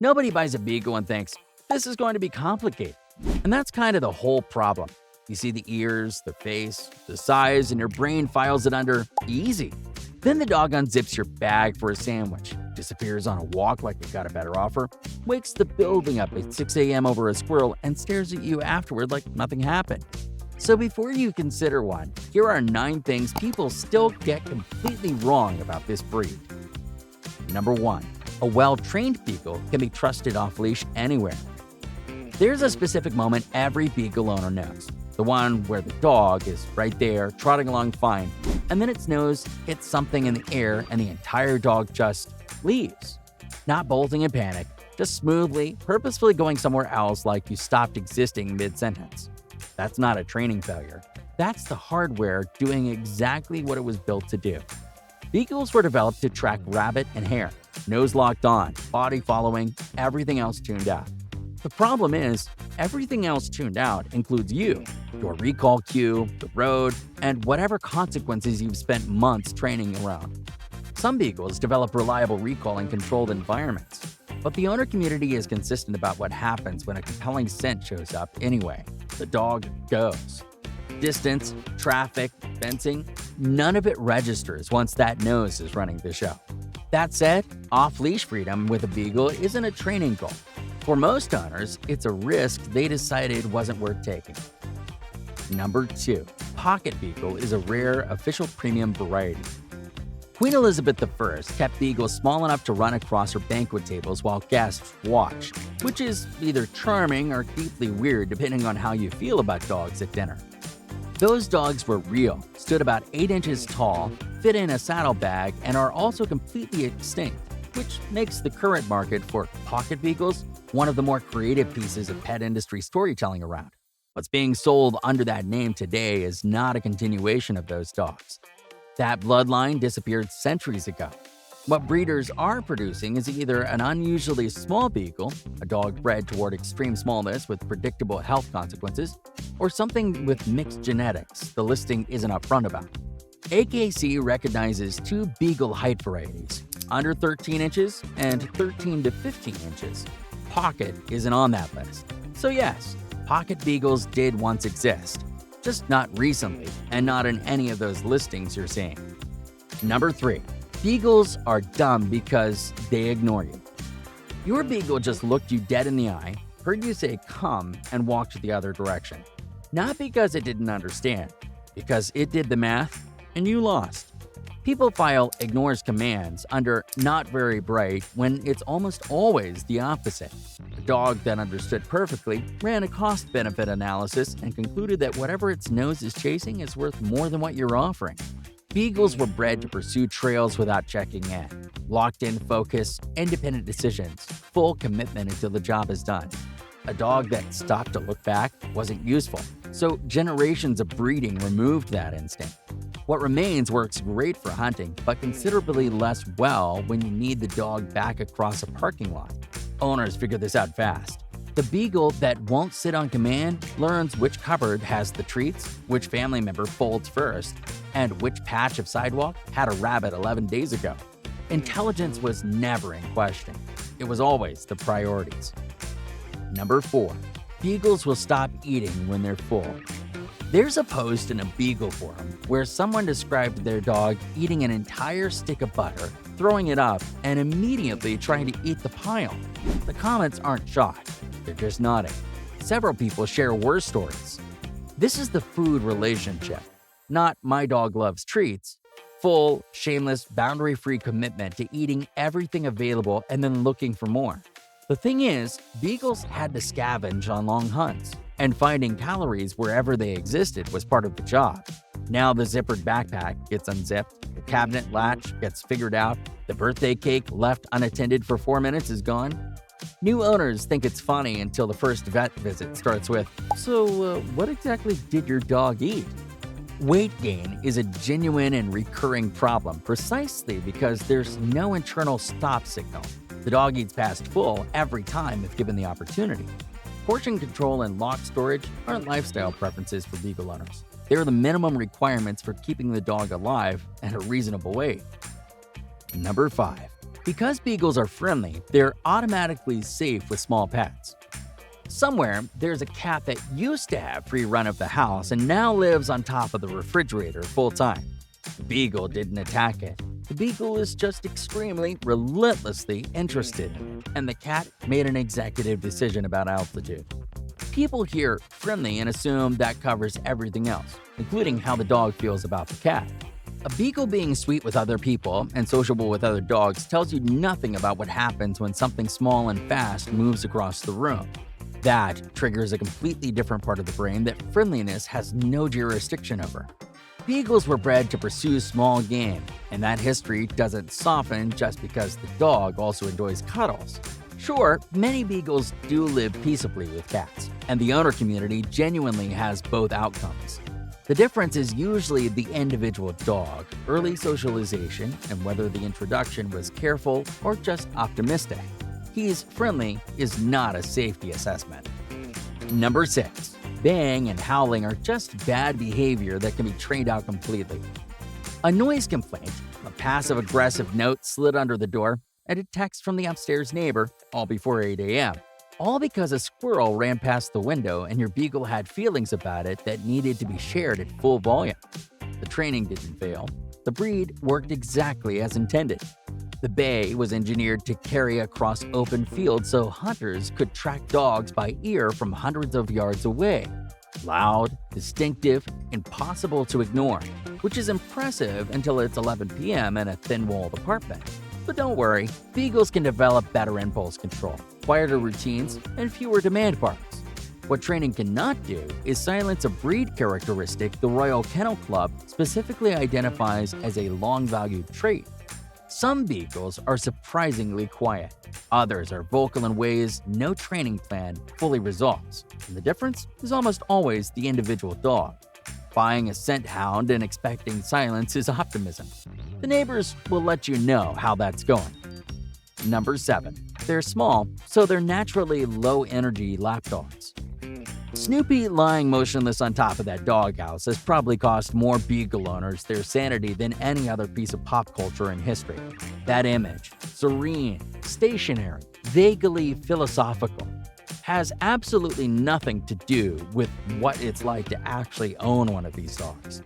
Nobody buys a Beagle and thinks, this is going to be complicated. And that's kind of the whole problem. You see the ears, the face, the size, and your brain files it under easy. Then the dog unzips your bag for a sandwich, disappears on a walk like it got a better offer, wakes the building up at 6 a.m. over a squirrel, and stares at you afterward like nothing happened. So before you consider one, here are 9 things people still get completely wrong about this breed. Number 1. A well-trained Beagle can be trusted off-leash anywhere. There's a specific moment every Beagle owner knows. The one where the dog is right there, trotting along fine, and then its nose hits something in the air and the entire dog just leaves. Not bolting in panic, just smoothly, purposefully going somewhere else like you stopped existing mid-sentence. That's not a training failure. That's the hardware doing exactly what it was built to do. Beagles were developed to track rabbit and hare, nose locked on, body following, everything else tuned out. The problem is, everything else tuned out includes you, your recall cue, the road, and whatever consequences you've spent months training around. Some Beagles develop reliable recall in controlled environments, but the owner community is consistent about what happens when a compelling scent shows up anyway. The dog goes. Distance, traffic, fencing, none of it registers once that nose is running the show. That said, off-leash freedom with a Beagle isn't a training goal. For most owners, it's a risk they decided wasn't worth taking. Number 2. Pocket Beagle is a rare official premium variety. Queen Elizabeth I kept Beagles small enough to run across her banquet tables while guests watched, which is either charming or deeply weird depending on how you feel about dogs at dinner. Those dogs were real, stood about 8 inches tall, fit in a saddlebag, and are also completely extinct, which makes the current market for pocket Beagles one of the more creative pieces of pet industry storytelling around. What's being sold under that name today is not a continuation of those dogs. That bloodline disappeared centuries ago. What breeders are producing is either an unusually small Beagle, a dog bred toward extreme smallness with predictable health consequences, or something with mixed genetics the listing isn't upfront about. AKC recognizes 2 Beagle height varieties, under 13 inches and 13 to 15 inches. Pocket isn't on that list. So yes, pocket Beagles did once exist, just not recently and not in any of those listings you're seeing. Number 3. Beagles are dumb because they ignore you. Your Beagle just looked you dead in the eye, heard you say come, and walked the other direction. Not because it didn't understand, because it did the math and you lost. People file ignores commands under not very bright when it's almost always the opposite. A dog that understood perfectly ran a cost-benefit analysis and concluded that whatever its nose is chasing is worth more than what you're offering. Beagles were bred to pursue trails without checking in. Locked-in focus, independent decisions, full commitment until the job is done. A dog that stopped to look back wasn't useful, so generations of breeding removed that instinct. What remains works great for hunting, but considerably less well when you need the dog back across a parking lot. Owners figure this out fast. The Beagle that won't sit on command learns which cupboard has the treats, which family member folds first, and which patch of sidewalk had a rabbit 11 days ago. Intelligence was never in question. It was always the priorities. Number 4. Beagles will stop eating when they're full. There's a post in a Beagle forum where someone described their dog eating an entire stick of butter, throwing it up, and immediately trying to eat the pile. The comments aren't shocked, they're just nodding. Several people share worse stories. This is the food relationship, not my dog loves treats. Full, shameless, boundary-free commitment to eating everything available and then looking for more. The thing is, Beagles had to scavenge on long hunts, and finding calories wherever they existed was part of the job. Now the zippered backpack gets unzipped, the cabinet latch gets figured out, the birthday cake left unattended for 4 minutes is gone. New owners think it's funny until the first vet visit starts with, "So, what exactly did your dog eat?" Weight gain is a genuine and recurring problem precisely because there's no internal stop signal. The dog eats past full every time if given the opportunity. Portion control and locked storage aren't lifestyle preferences for Beagle owners. They're the minimum requirements for keeping the dog alive at a reasonable weight. Number 5. Because Beagles are friendly, they're automatically safe with small pets. Somewhere, there's a cat that used to have free run of the house and now lives on top of the refrigerator full time. The Beagle didn't attack it. The Beagle is just extremely, relentlessly interested in it, and the cat made an executive decision about altitude. People hear friendly and assume that covers everything else, including how the dog feels about the cat. A Beagle being sweet with other people and sociable with other dogs tells you nothing about what happens when something small and fast moves across the room. That triggers a completely different part of the brain that friendliness has no jurisdiction over. Beagles were bred to pursue small game, and that history doesn't soften just because the dog also enjoys cuddles. Sure, many Beagles do live peaceably with cats, and the owner community genuinely has both outcomes. The difference is usually the individual dog, early socialization, and whether the introduction was careful or just optimistic. He's friendly is not a safety assessment. Number 6. Baying and howling are just bad behavior that can be trained out completely. A noise complaint, a passive-aggressive note slid under the door, and a text from the upstairs neighbor, all before 8 a.m. All because a squirrel ran past the window and your Beagle had feelings about it that needed to be shared at full volume. The training didn't fail. The breed worked exactly as intended. The bay was engineered to carry across open fields so hunters could track dogs by ear from hundreds of yards away. Loud, distinctive, impossible to ignore, which is impressive until it's 11 p.m. in a thin-walled apartment. But don't worry, Beagles can develop better impulse control, quieter routines, and fewer demand barks. What training cannot do is silence a breed characteristic the Royal Kennel Club specifically identifies as a long-valued trait. Some Beagles are surprisingly quiet. Others are vocal in ways no training plan fully resolves. And the difference is almost always the individual dog. Buying a scent hound and expecting silence is optimism. The neighbors will let you know how that's going. Number 7. They're small, so they're naturally low-energy lapdogs. Snoopy lying motionless on top of that doghouse has probably cost more Beagle owners their sanity than any other piece of pop culture in history. That image, serene, stationary, vaguely philosophical, has absolutely nothing to do with what it's like to actually own one of these dogs.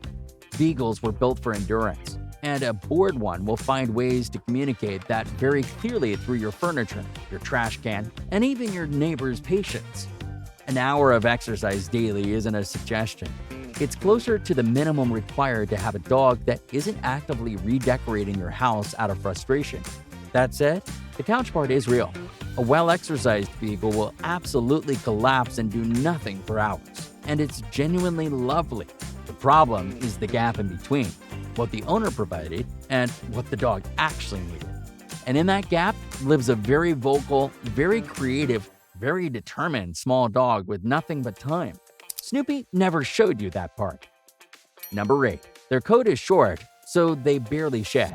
Beagles were built for endurance, and a bored one will find ways to communicate that very clearly through your furniture, your trash can, and even your neighbor's patience. An hour of exercise daily isn't a suggestion. It's closer to the minimum required to have a dog that isn't actively redecorating your house out of frustration. That said, the couch part is real. A well-exercised Beagle will absolutely collapse and do nothing for hours, and it's genuinely lovely. The problem is the gap in between, what the owner provided and what the dog actually needed. And in that gap lives a very vocal, very creative, very determined small dog with nothing but time. Snoopy never showed you that part. Number 8. Their coat is short, so they barely shed.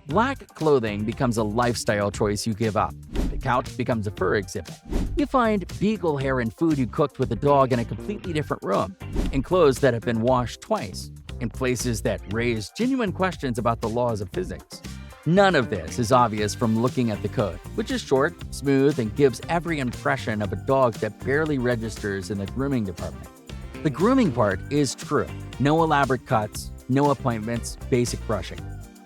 Black clothing becomes a lifestyle choice you give up. The couch becomes a fur exhibit. You find Beagle hair and food you cooked with a dog in a completely different room, in clothes that have been washed twice, in places that raise genuine questions about the laws of physics. None of this is obvious from looking at the coat, which is short, smooth, and gives every impression of a dog that barely registers in the grooming department. The grooming part is true. No elaborate cuts, no appointments, basic brushing.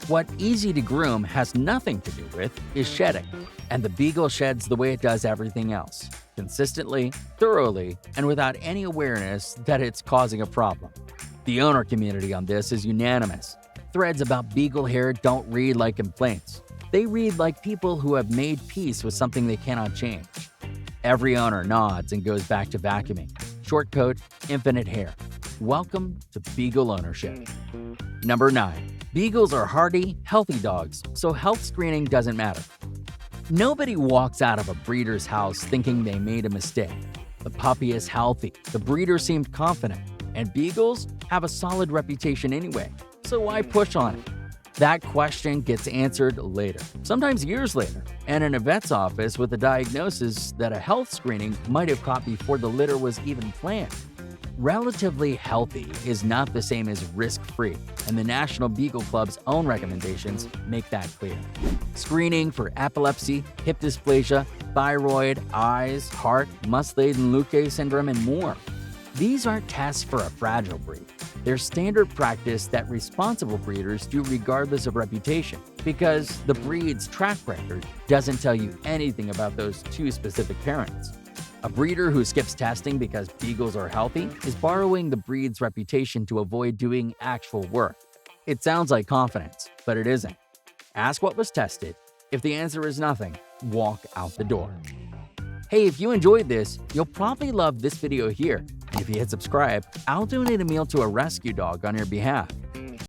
What easy to groom has nothing to do with is shedding, and the Beagle sheds the way it does everything else, consistently, thoroughly, and without any awareness that it's causing a problem. The owner community on this is unanimous. Threads about Beagle hair don't read like complaints. They read like people who have made peace with something they cannot change. Every owner nods and goes back to vacuuming. Short coat, infinite hair. Welcome to Beagle ownership. Number 9. Beagles are hardy, healthy dogs, so health screening doesn't matter. Nobody walks out of a breeder's house thinking they made a mistake. The puppy is healthy, the breeder seemed confident, and Beagles have a solid reputation anyway, so why push on it? That question gets answered later, sometimes years later, and in a vet's office with a diagnosis that a health screening might have caught before the litter was even planned. Relatively healthy is not the same as risk-free, and the National Beagle Club's own recommendations make that clear. Screening for epilepsy, hip dysplasia, thyroid, eyes, heart, Muscle-Luque syndrome, and more. These aren't tests for a fragile breed. They're standard practice that responsible breeders do regardless of reputation, because the breed's track record doesn't tell you anything about those two specific parents. A breeder who skips testing because beagles are healthy is borrowing the breed's reputation to avoid doing actual work. It sounds like confidence, but it isn't. Ask what was tested. If the answer is nothing, walk out the door. Hey, if you enjoyed this, you'll probably love this video here. And if you hit subscribe, I'll donate a meal to a rescue dog on your behalf.